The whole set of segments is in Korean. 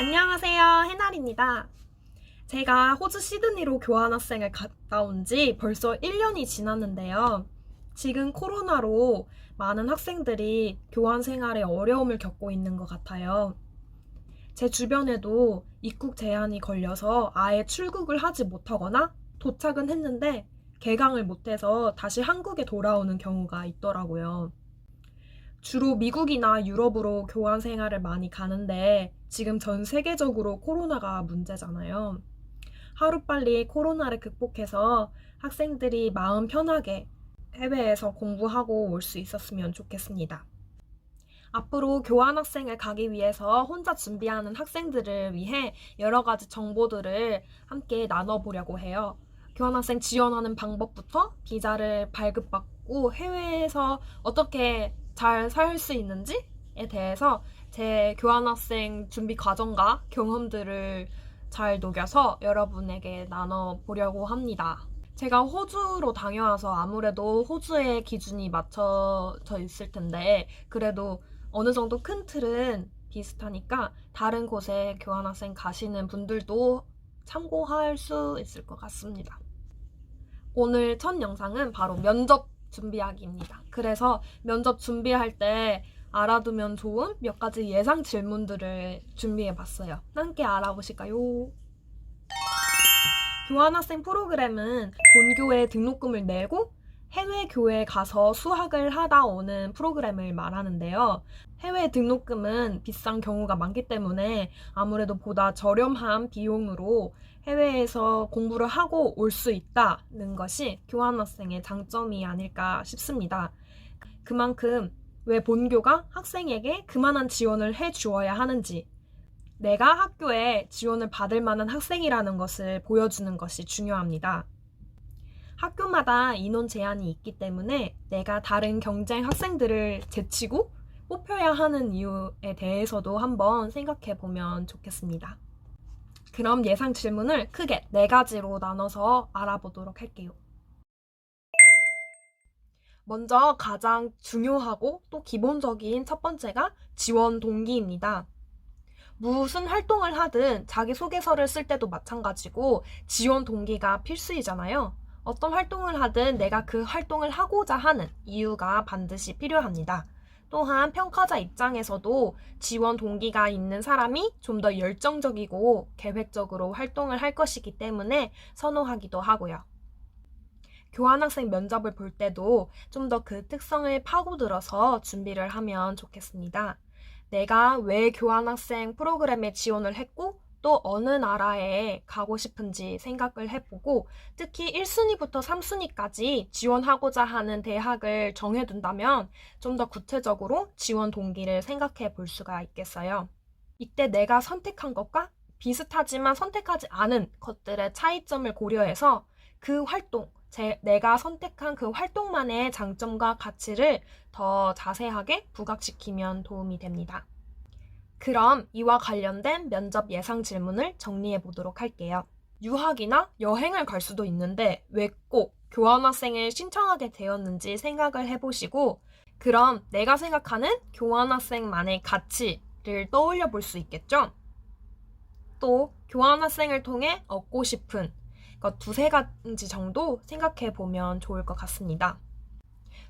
안녕하세요, 해날입니다. 제가 호주 시드니로 교환학생을 갔다 온 지 벌써 1년이 지났는데요. 지금 코로나로 많은 학생들이 교환 생활에 어려움을 겪고 있는 것 같아요. 제 주변에도 입국 제한이 걸려서 아예 출국을 하지 못하거나 도착은 했는데 개강을 못해서 다시 한국에 돌아오는 경우가 있더라고요. 주로 미국이나 유럽으로 교환 생활을 많이 가는데 지금 전 세계적으로 코로나가 문제잖아요. 하루빨리 코로나를 극복해서 학생들이 마음 편하게 해외에서 공부하고 올 수 있었으면 좋겠습니다. 앞으로 교환학생을 가기 위해서 혼자 준비하는 학생들을 위해 여러 가지 정보들을 함께 나눠보려고 해요. 교환학생 지원하는 방법부터 비자를 발급받고 해외에서 어떻게 잘 살 수 있는지에 대해서 제 교환학생 준비 과정과 경험들을 잘 녹여서 여러분에게 나눠보려고 합니다. 제가 호주로 다녀와서 아무래도 호주의 기준이 맞춰져 있을 텐데 그래도 어느 정도 큰 틀은 비슷하니까 다른 곳에 교환학생 가시는 분들도 참고할 수 있을 것 같습니다. 오늘 첫 영상은 바로 면접 준비하기입니다. 그래서 면접 준비할 때 알아두면 좋은 몇 가지 예상 질문들을 준비해 봤어요. 함께 알아보실까요? 교환학생 프로그램은 본교에 등록금을 내고 해외 교회에 가서 수학을 하다 오는 프로그램을 말하는데요. 해외 등록금은 비싼 경우가 많기 때문에 아무래도 보다 저렴한 비용으로 해외에서 공부를 하고 올 수 있다는 것이 교환학생의 장점이 아닐까 싶습니다. 그만큼 왜 본교가 학생에게 그만한 지원을 해 주어야 하는지, 내가 학교에 지원을 받을 만한 학생이라는 것을 보여주는 것이 중요합니다. 학교마다 인원 제한이 있기 때문에 내가 다른 경쟁 학생들을 제치고 뽑혀야 하는 이유에 대해서도 한번 생각해 보면 좋겠습니다. 그럼 예상 질문을 크게 4가지로 나눠서 알아보도록 할게요. 먼저 가장 중요하고 또 기본적인 첫 번째가 지원 동기입니다. 무슨 활동을 하든 자기소개서를 쓸 때도 마찬가지고 지원 동기가 필수이잖아요. 어떤 활동을 하든 내가 그 활동을 하고자 하는 이유가 반드시 필요합니다. 또한 평가자 입장에서도 지원 동기가 있는 사람이 좀 더 열정적이고 계획적으로 활동을 할 것이기 때문에 선호하기도 하고요. 교환학생 면접을 볼 때도 좀 더 그 특성을 파고들어서 준비를 하면 좋겠습니다. 내가 왜 교환학생 프로그램에 지원을 했고 또 어느 나라에 가고 싶은지 생각을 해보고 특히 1순위부터 3순위까지 지원하고자 하는 대학을 정해둔다면 좀 더 구체적으로 지원 동기를 생각해 볼 수가 있겠어요. 이때 내가 선택한 것과 비슷하지만 선택하지 않은 것들의 차이점을 고려해서 그 활동, 내가 선택한 그 활동만의 장점과 가치를 더 자세하게 부각시키면 도움이 됩니다. 그럼 이와 관련된 면접 예상 질문을 정리해 보도록 할게요. 유학이나 여행을 갈 수도 있는데 왜 꼭 교환학생을 신청하게 되었는지 생각을 해보시고 그럼 내가 생각하는 교환학생만의 가치를 떠올려 볼 수 있겠죠? 또 교환학생을 통해 얻고 싶은 것 2-3가지 정도 생각해 보면 좋을 것 같습니다.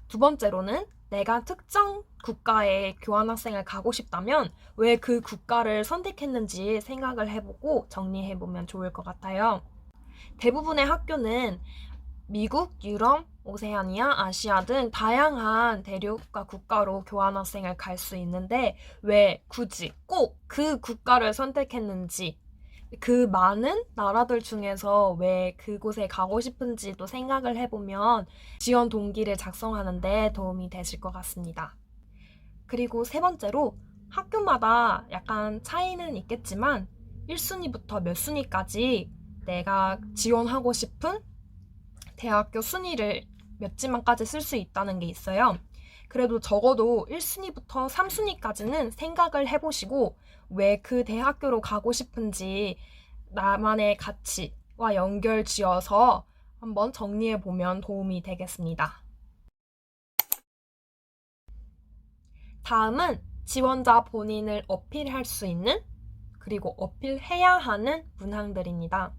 두 번째로는 내가 특정 국가에 교환학생을 가고 싶다면 왜 그 국가를 선택했는지 생각을 해보고 정리해보면 좋을 것 같아요. 대부분의 학교는 미국, 유럽, 오세아니아, 아시아 등 다양한 대륙과 국가로 교환학생을 갈 수 있는데 왜 굳이 꼭 그 국가를 선택했는지 그 많은 나라들 중에서 왜 그곳에 가고 싶은지도 생각을 해보면 지원 동기를 작성하는 데 도움이 되실 것 같습니다. 그리고 3번째로 학교마다 약간 차이는 있겠지만 1순위부터 몇 순위까지 내가 지원하고 싶은 대학교 순위를 몇 지만까지 쓸 수 있다는 게 있어요. 그래도 적어도 1순위부터 3순위까지는 생각을 해보시고 왜 그 대학교로 가고 싶은지 나만의 가치와 연결 지어서 한번 정리해 보면 도움이 되겠습니다. 다음은 지원자 본인을 어필할 수 있는 그리고 어필해야 하는 문항들입니다.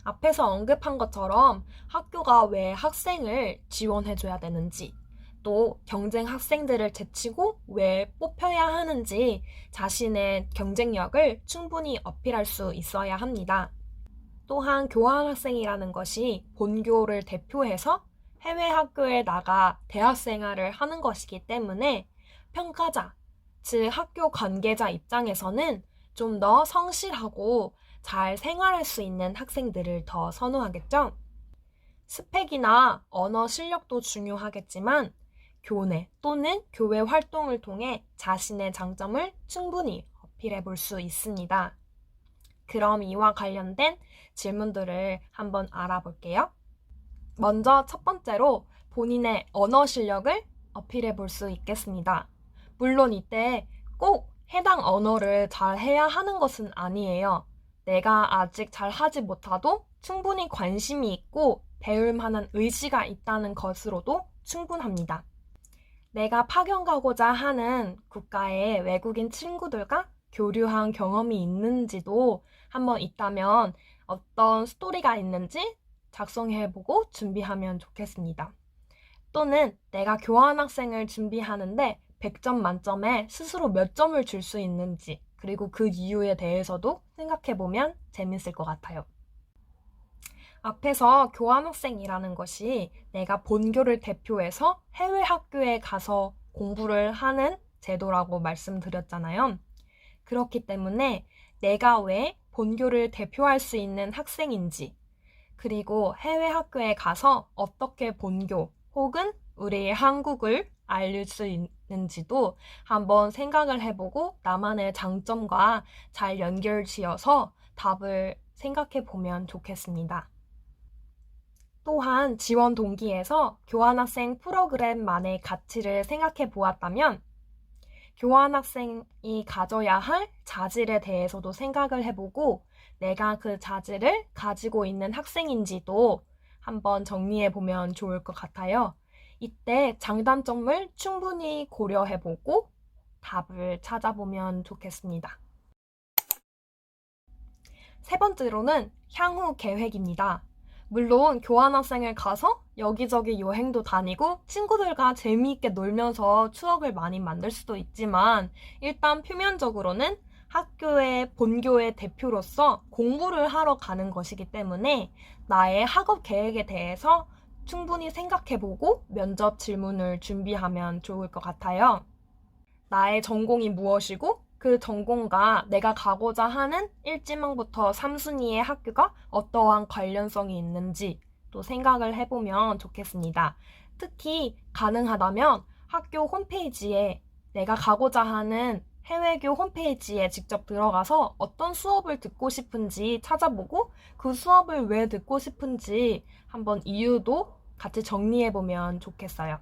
앞에서 언급한 것처럼 학교가 왜 학생을 지원해줘야 되는지, 또 경쟁 학생들을 제치고 왜 뽑혀야 하는지 자신의 경쟁력을 충분히 어필할 수 있어야 합니다. 또한 교환학생이라는 것이 본교를 대표해서 해외 학교에 나가 대학 생활을 하는 것이기 때문에 평가자, 즉 학교 관계자 입장에서는 좀 더 성실하고 잘 생활할 수 있는 학생들을 더 선호하겠죠? 스펙이나 언어 실력도 중요하겠지만 교내 또는 교회 활동을 통해 자신의 장점을 충분히 어필해 볼 수 있습니다. 그럼 이와 관련된 질문들을 한번 알아볼게요. 먼저 첫 번째로 본인의 언어 실력을 어필해 볼 수 있겠습니다. 물론 이때 꼭 해당 언어를 잘 해야 하는 것은 아니에요. 내가 아직 잘 하지 못하도 충분히 관심이 있고 배울 만한 의지가 있다는 것으로도 충분합니다. 내가 파견 가고자 하는 국가의 외국인 친구들과 교류한 경험이 있는지도 한번 있다면 어떤 스토리가 있는지 작성해보고 준비하면 좋겠습니다. 또는 내가 교환학생을 준비하는데 100점 만점에 스스로 몇 점을 줄 수 있는지, 그리고 그 이유에 대해서도 생각해보면 재밌을 것 같아요. 앞에서 교환학생이라는 것이 내가 본교를 대표해서 해외 학교에 가서 공부를 하는 제도라고 말씀드렸잖아요. 그렇기 때문에 내가 왜 본교를 대표할 수 있는 학생인지, 그리고 해외 학교에 가서 어떻게 본교 혹은 우리 한국을 알릴 수 있는지도 한번 생각을 해보고 나만의 장점과 잘 연결지어서 답을 생각해 보면 좋겠습니다. 또한 지원 동기에서 교환학생 프로그램만의 가치를 생각해 보았다면 교환학생이 가져야 할 자질에 대해서도 생각을 해보고 내가 그 자질을 가지고 있는 학생인지도 한번 정리해 보면 좋을 것 같아요. 이때 장단점을 충분히 고려해보고 답을 찾아보면 좋겠습니다. 세 번째로는 향후 계획입니다. 물론 교환학생을 가서 여기저기 여행도 다니고 친구들과 재미있게 놀면서 추억을 많이 만들 수도 있지만 일단 표면적으로는 학교의 본교의 대표로서 공부를 하러 가는 것이기 때문에 나의 학업 계획에 대해서 충분히 생각해보고 면접 질문을 준비하면 좋을 것 같아요. 나의 전공이 무엇이고 그 전공과 내가 가고자 하는 1지망부터 3순위의 학교가 어떠한 관련성이 있는지 또 생각을 해보면 좋겠습니다. 특히 가능하다면 학교 홈페이지에 내가 가고자 하는 해외교 홈페이지에 직접 들어가서 어떤 수업을 듣고 싶은지 찾아보고 그 수업을 왜 듣고 싶은지 한번 이유도 같이 정리해보면 좋겠어요.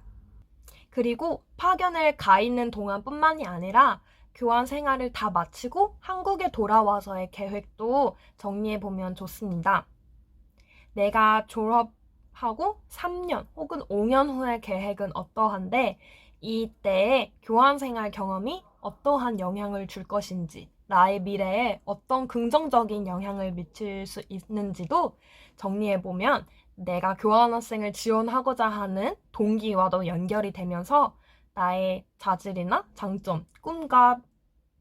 그리고 파견을 가 있는 동안뿐만이 아니라 교환 생활을 다 마치고 한국에 돌아와서의 계획도 정리해보면 좋습니다. 내가 졸업하고 3년 혹은 5년 후의 계획은 어떠한데 이때의 교환 생활 경험이 어떠한 영향을 줄 것인지, 나의 미래에 어떤 긍정적인 영향을 미칠 수 있는지도 정리해보면 내가 교환학생을 지원하고자 하는 동기와도 연결이 되면서 나의 자질이나 장점, 꿈과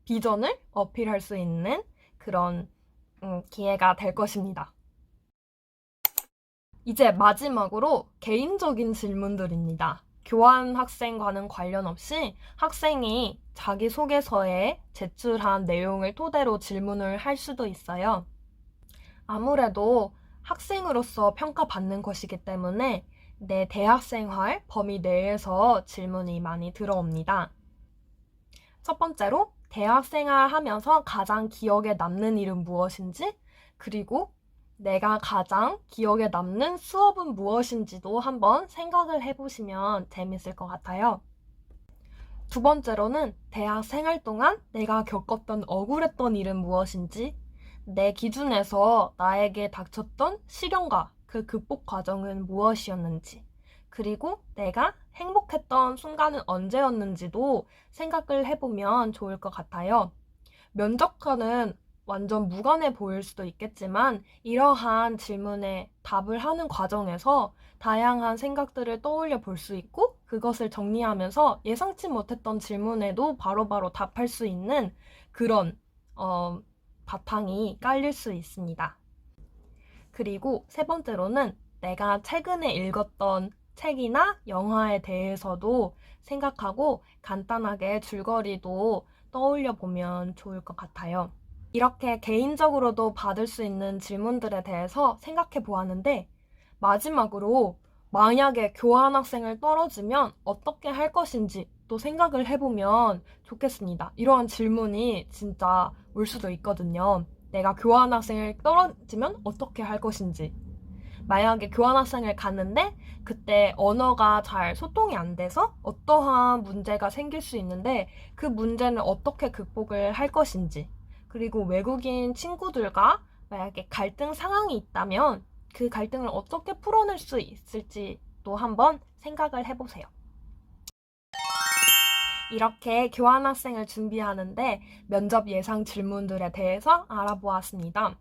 비전을 어필할 수 있는 그런 기회가 될 것입니다. 이제 마지막으로 개인적인 질문들입니다. 교환 학생과는 관련 없이 학생이 자기소개서에 제출한 내용을 토대로 질문을 할 수도 있어요. 아무래도 학생으로서 평가받는 것이기 때문에 내 대학생활 범위 내에서 질문이 많이 들어옵니다. 첫 번째로 대학생활 하면서 가장 기억에 남는 일은 무엇인지, 그리고 내가 가장 기억에 남는 수업은 무엇인지도 한번 생각을 해보시면 재밌을 것 같아요. 두 번째로는 대학 생활 동안 내가 겪었던 억울했던 일은 무엇인지, 내 기준에서 나에게 닥쳤던 시련과 그 극복 과정은 무엇이었는지, 그리고 내가 행복했던 순간은 언제였는지도 생각을 해보면 좋을 것 같아요. 면접관은 완전 무관해 보일 수도 있겠지만 이러한 질문에 답을 하는 과정에서 다양한 생각들을 떠올려 볼 수 있고 그것을 정리하면서 예상치 못했던 질문에도 바로바로 답할 수 있는 그런 바탕이 깔릴 수 있습니다. 그리고 세 번째로는 내가 최근에 읽었던 책이나 영화에 대해서도 생각하고 간단하게 줄거리도 떠올려 보면 좋을 것 같아요. 이렇게 개인적으로도 받을 수 있는 질문들에 대해서 생각해 보았는데 마지막으로 만약에 교환학생을 떨어지면 어떻게 할 것인지 또 생각을 해보면 좋겠습니다. 이러한 질문이 진짜 올 수도 있거든요. 내가 교환학생을 떨어지면 어떻게 할 것인지. 만약에 교환학생을 갔는데 그때 언어가 잘 소통이 안 돼서 어떠한 문제가 생길 수 있는데 그 문제는 어떻게 극복을 할 것인지. 그리고 외국인 친구들과 만약에 갈등 상황이 있다면 그 갈등을 어떻게 풀어낼 수 있을지도 한번 생각을 해보세요. 이렇게 교환학생을 준비하는데 면접 예상 질문들에 대해서 알아보았습니다.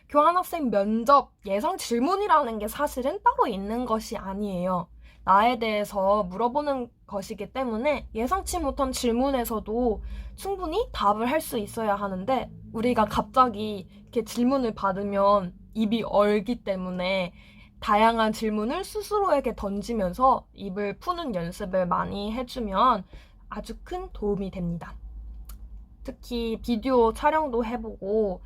교환학생 면접 예상 질문이라는 게 사실은 따로 있는 것이 아니에요. 나에 대해서 물어보는 것이기 때문에 예상치 못한 질문에서도 충분히 답을 할 수 있어야 하는데 우리가 갑자기 이렇게 질문을 받으면 입이 얼기 때문에 다양한 질문을 스스로에게 던지면서 입을 푸는 연습을 많이 해주면 아주 큰 도움이 됩니다. 특히 비디오 촬영도 해보고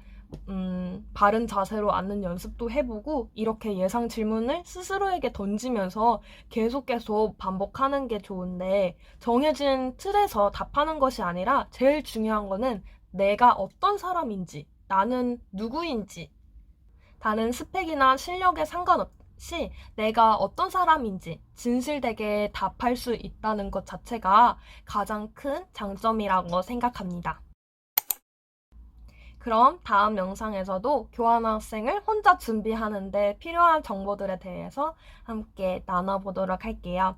바른 자세로 앉는 연습도 해보고 이렇게 예상 질문을 스스로에게 던지면서 계속 반복하는 게 좋은데 정해진 틀에서 답하는 것이 아니라 제일 중요한 거는 내가 어떤 사람인지, 나는 누구인지, 다른 스펙이나 실력에 상관없이 내가 어떤 사람인지 진실되게 답할 수 있다는 것 자체가 가장 큰 장점이라고 생각합니다. 그럼 다음 영상에서도 교환학생을 혼자 준비하는데 필요한 정보들에 대해서 함께 나눠보도록 할게요.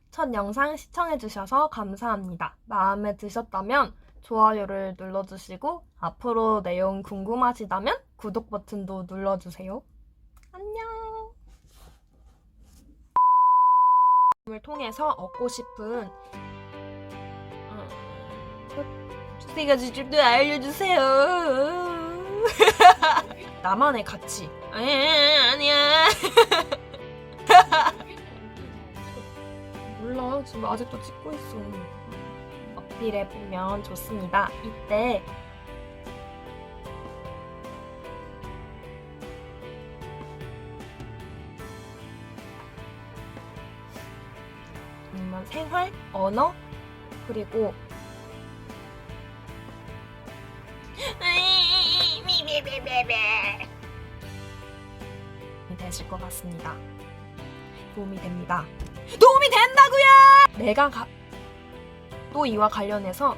첫 영상 시청해주셔서 감사합니다. 마음에 드셨다면 좋아요를 눌러주시고 앞으로 내용 궁금하시다면 구독 버튼도 눌러주세요. 안녕! 을 통해서 얻고 싶은 세 가지 줄도 알려주세요. 나만의 가치. 아니야. 몰라. 지금 아직도 찍고 있어. 어필해보면 좋습니다. 이때 생활, 언어, 그리고 되실 것 같습니다. 도움이 됩니다. 도움이 된다고요! 또 이와 관련해서